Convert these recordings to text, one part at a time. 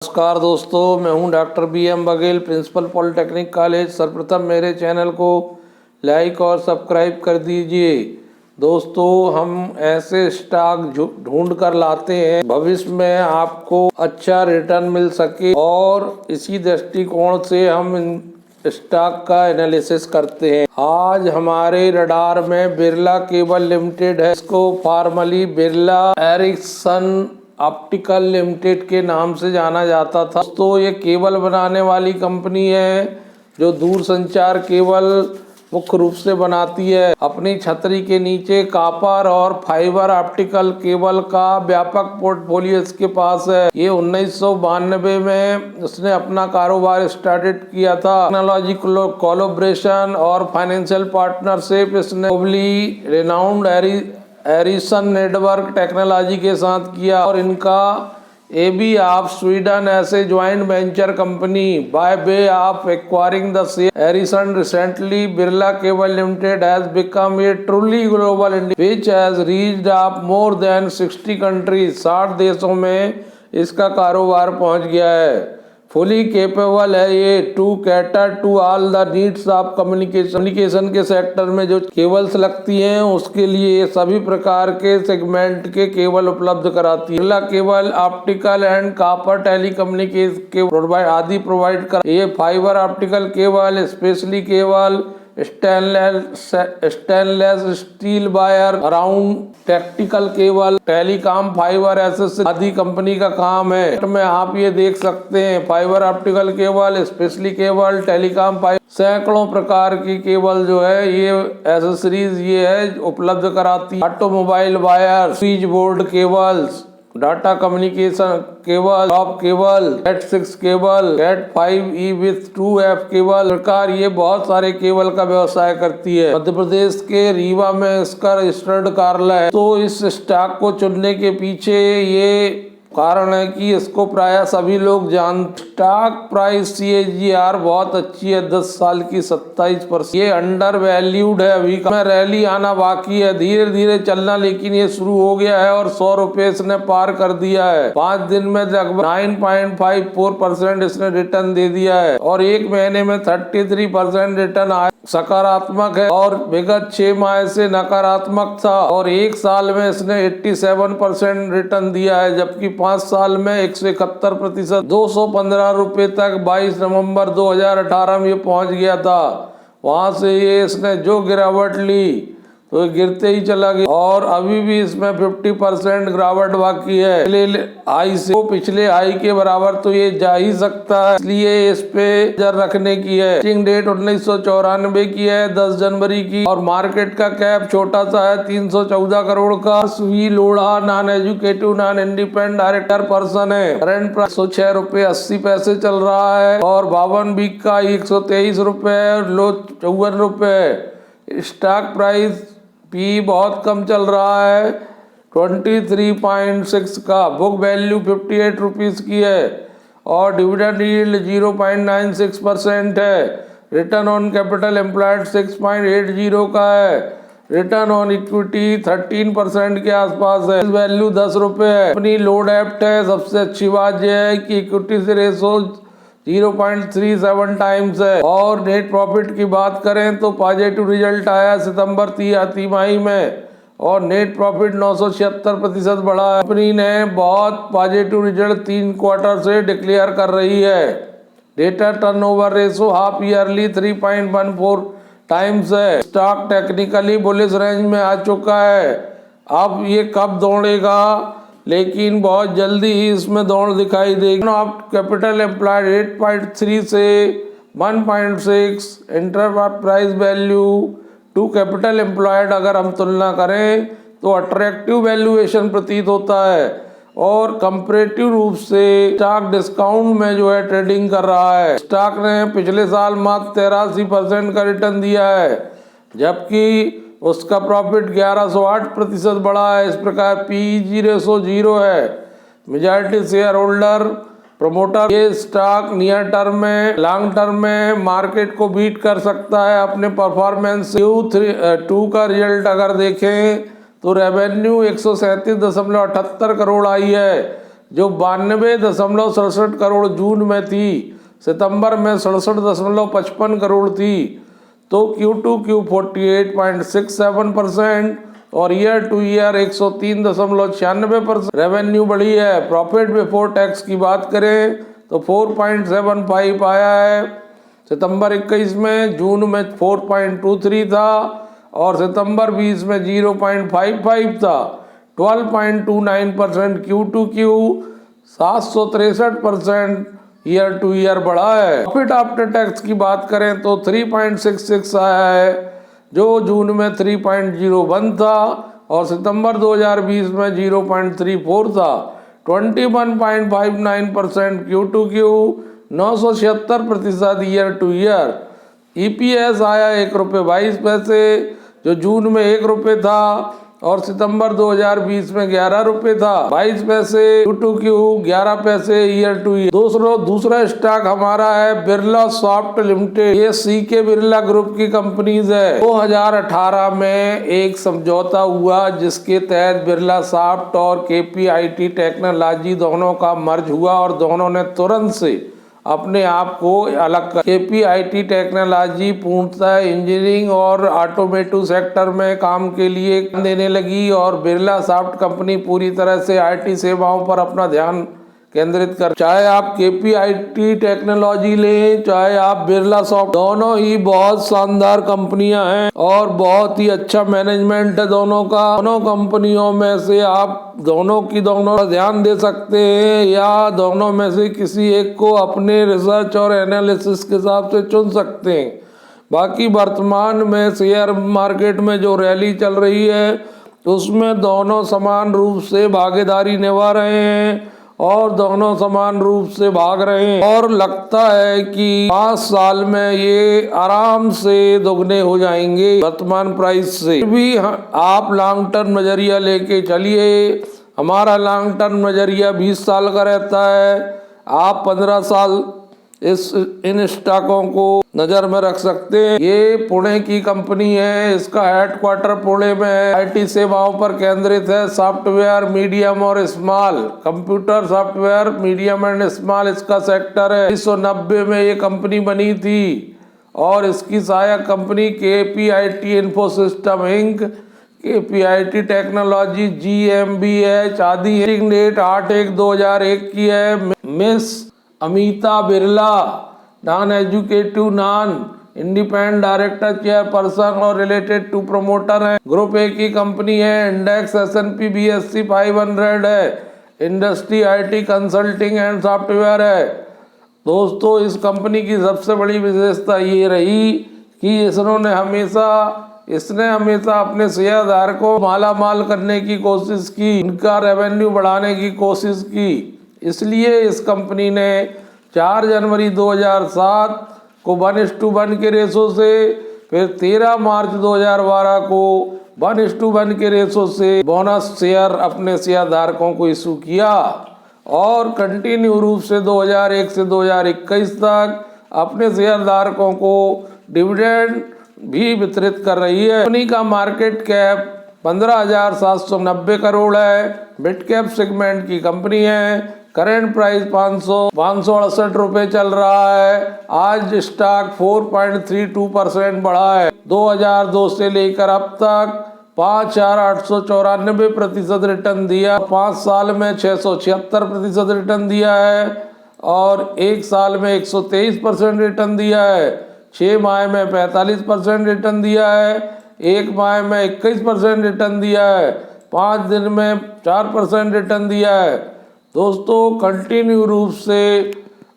नमस्कार दोस्तों, मैं हूं doctor BM Baghel, principal polytechnic college. सर्वप्रथम मेरे चैनल को लाइक और सब्सक्राइब कर दीजिए। दोस्तों, हम ऐसे स्टॉक ढूंढ कर लाते हैं भविष्य में आपको अच्छा रिटर्न मिल सके, और इसी दृष्टिकोण से हम इन स्टॉक का एनालिसिस करते हैं। आज हमारे रडार में बिरला केबल लिमिटेड है। इसको formerly Birla Ericsson optical limited के नाम से जाना जाता था। दोस्तों, ये केबल बनाने वाली कंपनी है जो दूरसंचार केबल मुख्य रूप से बनाती है। अपनी छतरी के नीचे कॉपर और फाइबर ऑप्टिकल केबल का व्यापक पोर्टफोलियो इसके पास है। ये 1992 में उसने अपना कारोबार स्टार्टेड किया था। टेक्नोलॉजी कोलैबोरेशन और फाइनेंशियल पार्टनरशिप इसने globally renowned arisen network technology के साथ किया, और इनका AB ऑफ स्वीडन ऐसे joint venture company by way of acquiring the share arisen recently Birla cable limited has become a truly global which has reached of more than 60 countries. 60 देशों में इसका कारोबार पहुंच गया है। फुली केपेबल है ये to cater to all the needs of communication के सेक्टर में जो केबल्स लगती हैं उसके लिए सभी प्रकार के सेगमेंट के केबल उपलब्ध कराती है। Birla cable optical and copper telecommunication के आदि प्रोवाइड कर। ये fibre optical cable, specially cable, stainless steel wire around tactical cable, telecom fibre access आदि कंपनी का काम है। में आप ये देख सकते हैं fibre optical cable, specially cable, telecom fibre, सैकड़ों प्रकार की केबल जो है ये एसेसरीज ये है उपलब्ध कराती। Automobile wire, switch board cables, data communication cable, top cable, Cat6 cable, Cat5e with 2F cable. सरकार ये बहुत सारे केबल का व्यवसाय करती है। मध्य प्रदेश के रीवा में इसका रजिस्टर्ड कार्यालय है। तो इस स्टॉक को चुनने के पीछे ये कारण है कि इसको प्राय सभी लोग जानते। स्टॉक प्राइस CAGR बहुत अच्छी है, 10 साल की 27%। ये अंडर वैल्यूड है, अभी में रैली आना बाकी है, धीरे धीरे चलना, लेकिन ये शुरू हो गया है और 100 रुपए इसने पार कर दिया है। 5 दिन में लगभग 9.54% इसने रिटर्न दे दिया है, और एक महीने में 33% रिटर्न आया, सकारात्मक है। और विगत 6 माह से नकारात्मक था, और एक साल में इसने 87% रिटर्न दिया है, जबकि 5 साल में 171%, 215 रुपए तक 22 नवंबर 2018 में ये पहुंच गया था। वहां से ये इसने जो गिरावट ली तो गिरते ही चला गया, और अभी भी इसमें 50% गिरावट बाकी है। पिछले हाई से पिछले हाई के बराबर तो ये जा ही सकता है, इसलिए इस पे नजर रखने की है। लिस्टिंग डेट 1994 की है, 10 जनवरी की, और मार्केट का कैप छोटा सा है, 314 करोड़ का। V Lodha non executive non independent director person है। करंट प्राइस 106 रुपए 80 पैसे चल रहा है, और 52 वीक का 123 रुपए, लो 54 रुपए। स्टॉक प्राइस P बहुत कम चल रहा है, 23.6 का। बुक वैल्यू 58 रुपीज़ की है, और डिविडेंड यील्ड 0.96% है। रिटर्न ऑन कैपिटल एम्प्लॉयड 6.80 का है। रिटर्न ऑन इक्विटी 13% के आसपास है। वैल्यू 10 रुपये है। अपनी लोड एप्ट है। सबसे अच्छी बात यह है कि इक्विटी से रेशो 0.37 टाइम्स है। और नेट प्रॉफिट की बात करें तो पॉजिटिव रिजल्ट आया सितंबर तिमाही में, और नेट प्रॉफिट 976% बढ़ा है। कंपनी ने बहुत पॉजिटिव रिजल्ट 3 क्वार्टर से डिक्लेयर कर रही है। Data turnover ratio half yearly 3.14 times है। स्टॉक टेक्निकली बुलिश रेंज में आ चुका है। अब ये कब दौड़ेगा, लेकिन बहुत जल्दी ही इसमें दौड़ दिखाई देगी। आप कैपिटल एम्प्लॉयड 8.3 से 1.6, enterprise value to capital employed अगर हम तुलना करें तो अट्रैक्टिव वैल्यूएशन प्रतीत होता है, और कंपैरेटिव रूप से स्टॉक डिस्काउंट में जो है ट्रेडिंग कर रहा है। स्टॉक ने पिछले साल मात्र 83% का रिटर्न दिया है, जबकि उसका प्रॉफिट 1108% बढ़ा है। इस प्रकार PEG रेशो 0 है। मेजॉरिटी शेयर होल्डर प्रमोटर, ये स्टॉक नियर टर्म में लॉन्ग टर्म में मार्केट को बीट कर सकता है अपने परफॉर्मेंस। Q2 का रिजल्ट अगर देखें तो रेवेन्यू 137.78 करोड़ आई है, जो 92.67 करोड़ जून में थी, सितंबर में 67.55 करोड़ थी। तो Q2Q 48.67% और ईयर टू ईयर 103.96% रेवेन्यू बढ़ी है। प्रॉफिट बिफोर टैक्स की बात करें तो 4.75 आया है सितंबर 21 में, जून में 4.23 था और सितंबर 20 में 0.55 था। 12.29% Q2Q, 763% ईयर टू ईयर बढ़ा है। प्रॉफिट आफ्टर टैक्स की बात करें तो 3.66 आया है, जो जून में 3.01 था और सितंबर 2020 में 0.34 था। 21.59% Q2Q, 976% year two year. EPS आया ₹1.22, जो जून में ₹1 था और सितंबर 2020 में ₹11 था, 22 पैसे। Q2Q 11 पैसे ईयर टू ईयर। दूसरा स्टॉक हमारा है बिरला सॉफ्ट लिमिटेड। ये सीके बिरला ग्रुप की कंपनीज है। 2018 में एक समझौता हुआ जिसके तहत बिरला सॉफ्ट और KPIT टेक्नोलॉजी दोनों का मर्ज हुआ और दोनों ने तुरंत से अपने आप को अलग कर। KPIT टेक्नोलॉजी पूर्णतः इंजीनियरिंग और ऑटोमेटिव सेक्टर में काम के लिए देने लगी और बिरला सॉफ्ट कंपनी पूरी तरह से IT सेवाओं पर अपना ध्यान केंद्रित कर। चाहे आप KPIT टेक्नोलॉजी लें, चाहे आप बिरला सॉफ्ट, दोनों ही बहुत शानदार कंपनियां हैं और बहुत ही अच्छा मैनेजमेंट है दोनों का। दोनों कंपनियों में से आप दोनों का ध्यान दे सकते हैं या दोनों में से किसी एक को अपने रिसर्च और एनालिसिस के हिसाब से चुन सकते हैं। बाकी वर्तमान में शेयर मार्केट में जो रैली चल रही है उसमें दोनों समान रूप से भागीदारी निभा रहे हैं और दोनों समान रूप से भाग रहे हैं और लगता है कि 5 साल में ये आराम से दोगुने हो जाएंगे वर्तमान प्राइस से। भी आप लॉन्ग टर्म नजरिया लेके चलिए। हमारा लॉन्ग टर्म नजरिया 20 साल का रहता है। आप 15 साल इन स्टॉकों को नजर में रख सकते हैं। ये पुणे की कंपनी है, इसका हेडक्वार्टर पुणे में है। IT सेवाओं पर केंद्रित है। सॉफ्टवेयर मीडियम और small, computer software medium and small इसका सेक्टर है। 1990 में ये कंपनी बनी थी और इसकी सहायक company KPIT infosystem Inc, KPIT technology GmbH है। शादी डेट 8/1/2001 की है। Miss Amita Birla, non executive, non independent director, chairperson और रिलेटेड टू प्रमोटर है। ग्रुप A की कंपनी है। इंडेक्स S&P BSE 500 है। Industry IT consulting and software है। दोस्तों, इस कंपनी की सबसे बड़ी विशेषता ये रही कि इसने हमेशा अपने शेयरधारकों को माला माल करने की कोशिश की, इनका रेवेन्यू बढ़ाने की कोशिश की। इसलिए इस कंपनी ने 4 जनवरी 2007 को 1:1 के रेशो से, फिर 13 मार्च 2012 को 1:1 के रेशो से बोनस शेयर अपने शेयरधारकों को इशू किया और कंटिन्यू रूप से 2001 से 2021 तक अपने शेयरधारकों को डिविडेंड भी वितरित कर रही है। कंपनी का मार्केट कैप 15,790 करोड़ है। मिड कैप सेगमेंट की कंपनी है। करंट प्राइस 568 रुपए चल रहा है। आज स्टॉक 4.32% बढ़ा है। 2002 से लेकर अब तक 5,894% रिटर्न दिया। 5 साल में 676% रिटर्न दिया है और 1 साल में 123% रिटर्न दिया है। 6 माह में 45% रिटर्न दिया है। 1 माह में 21% रिटर्न दिया है। 5 दिन में 4% रिटर्न दिया है। दोस्तों, कंटिन्यू रूप से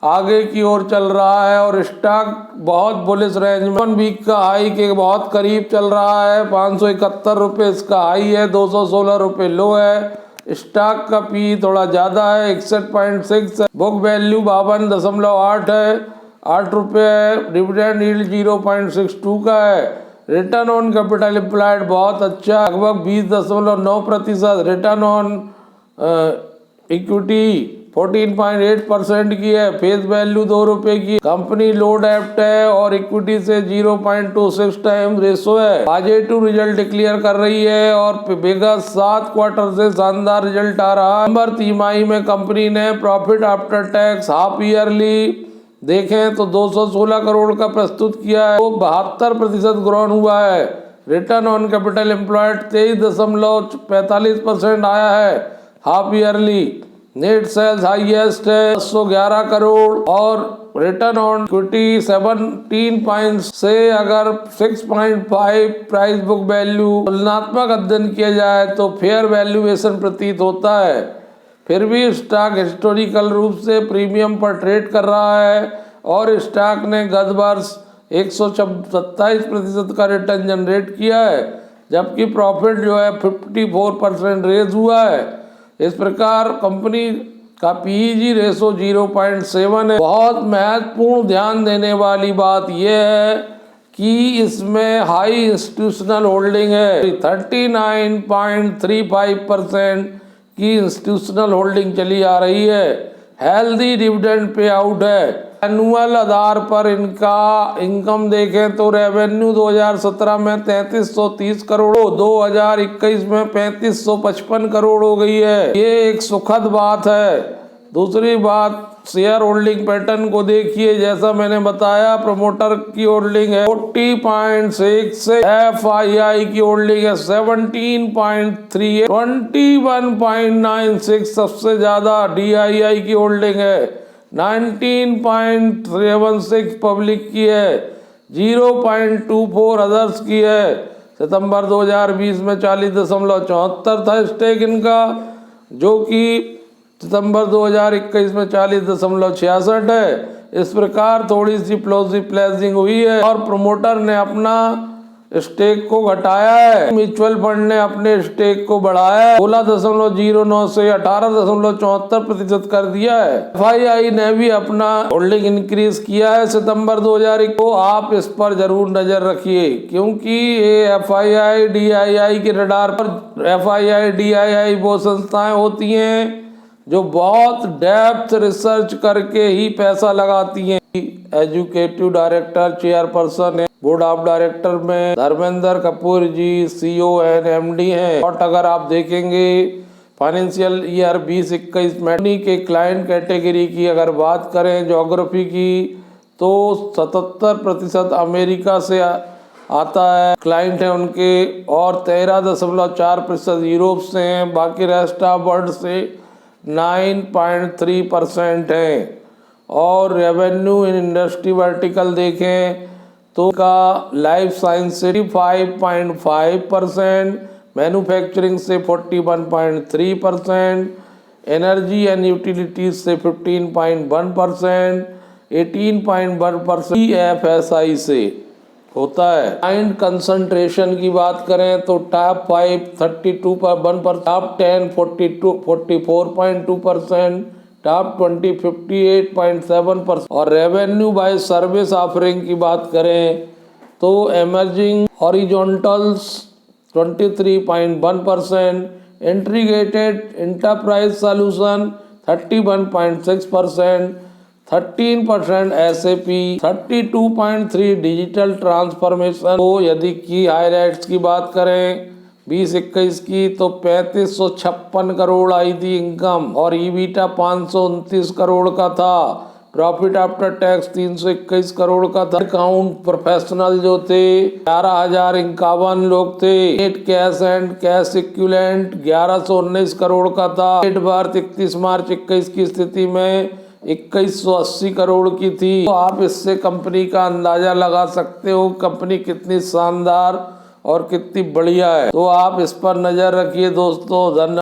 आगे की ओर चल रहा है और स्टॉक बहुत बुलिश रेंज में 1 वीक का हाई के बहुत करीब चल रहा है। 571 रुपये इसका हाई है, 216 रुपये लो है। स्टॉक का पी थोड़ा ज़्यादा है, 61.6 है। बुक वैल्यू 52.8 है, 8 रुपये है। डिविडेंड यील्ड 0.62 का है। रिटर्न ऑन कैपिटल एम्प्लॉयड बहुत अच्छा, लगभग 20.9%। रिटर्न ऑन इक्विटी 14.8% की है। फेस वैल्यू 2 रुपए की। कंपनी लो डेब्ट है और इक्विटी से 0.26 टाइम रेशो है। पॉजिटिव रिजल्ट डिक्लेयर कर रही है और विगत 7 क्वार्टर से शानदार रिजल्ट आ रहा है। नंबर तिमाही में कंपनी ने profit after tax half yearly देखें तो 216 करोड़ का प्रस्तुत किया है। वो 72% ग्रोन हुआ है। रिटर्न ऑन कैपिटल एम्प्लॉयड 23.45% आया है half yearly. Net sales highest है 111 करोड़ और रिटर्न ऑन इक्विटी 17 से अगर 6.5 प्राइस बुक वैल्यू तुलनात्मक अध्ययन किया जाए तो फेयर वैल्यूएशन प्रतीत होता है। फिर भी स्टॉक हिस्टोरिकल रूप से प्रीमियम पर ट्रेड कर रहा है और स्टॉक ने गत वर्ष 127% का रिटर्न जनरेट किया है, जबकि प्रॉफिट जो है 54% रेज हुआ है। इस प्रकार कंपनी का पीईजी रेशो 0.7 है। बहुत महत्वपूर्ण ध्यान देने वाली बात यह है कि इसमें हाई इंस्टीट्यूशनल होल्डिंग है। 39.35% की इंस्टीट्यूशनल होल्डिंग चली आ रही है। हेल्दी डिविडेंड पे आउट है। एनुअल आधार पर इनका इनकम देखें तो रेवेन्यू 2017 में 3330 करोड़, 2021 में 3555 करोड़ हो गई है। ये एक सुखद बात है। दूसरी बात, शेयर होल्डिंग पैटर्न को देखिए। जैसा मैंने बताया, प्रमोटर की होल्डिंग है 40.6 से एफआईआई की होल्डिंग है 17.3, 21.96 सबसे ज्यादा डीआईआई की होल्डिंग है, 19.76 पब्लिक की है, 0.24 अदर्स की है। सितंबर 2020 में 40.74 था स्टेक इनका, जो कि सितंबर 2021 में 40.66 है। इस प्रकार थोड़ी सी प्लेजिंग हुई है और प्रमोटर ने अपना स्टेक को घटाया है। म्यूचुअल फंड ने अपने स्टेक को बढ़ाया है, 16.09 से 18.74% कर दिया है। एफआईआई ने भी अपना होल्डिंग इंक्रीज किया है सितंबर 2021 को। आप इस पर जरूर नजर रखिए, क्योंकि ये एफआईआई डीआईआई के रडार पर एफआईआई डीआईआई वो संस्थाएं होती हैं जो बहुत डेप्थ रिसर्च करके ही पैसा लगाती हैं। एजुकेटिव डायरेक्टर चेयरपर्सन है। बोर्ड ऑफ डायरेक्टर में धर्मेंद्र कपूर जी सीईओ एंड एमडी हैं। और अगर आप देखेंगे फाइनेंशियल ईयर 2021 में के क्लाइंट कैटेगरी की अगर बात करें ज्योग्राफी की, तो 77% अमेरिका से आता है क्लाइंट है उनके, और 13.4% यूरोप से हैं। बाकी रेस्ट ऑफ वर्ल्ड से 9.3% है। और रेवेन्यू इन इंडस्ट्री वर्टिकल देखें तो का लाइफ साइंस से 5.5%, मैन्युफैक्चरिंग से 41.3%, एनर्जी एंड यूटिलिटीज से 15.1%, 18.1% EFSI से होता है। क्लाइंट कंसंट्रेशन की बात करें तो टॉप 5 32.1%, टॉप 10 44.2%, टॉप 20 58.7%। और रेवेन्यू बाय सर्विस ऑफरिंग की बात करें तो emerging horizontals 23.1%, integrated enterprise solution 31.6%, 13% SAP, 32.3 digital transformation. तो यदि की हाईलाइट्स की बात करें 2021 की तो 3556 करोड़ आई थी इनकम, और ईबीटा 529 करोड़ का था। प्रॉफिट आफ्टर टैक्स 321 करोड़ का था। अकाउंट प्रोफेशनल जो थे 11,051 लोग थे। Net cash and cash equivalent 1119 crore का था। नेट वर्थ 31 मार्च 21 की स्थिति में 2180 करोड़ की थी। तो आप इससे कंपनी का अंदाजा लगा सकते हो कंपनी कितनी शानदार और कितनी बढ़िया है। तो आप इस पर नजर रखिए दोस्तों। धन्यवाद।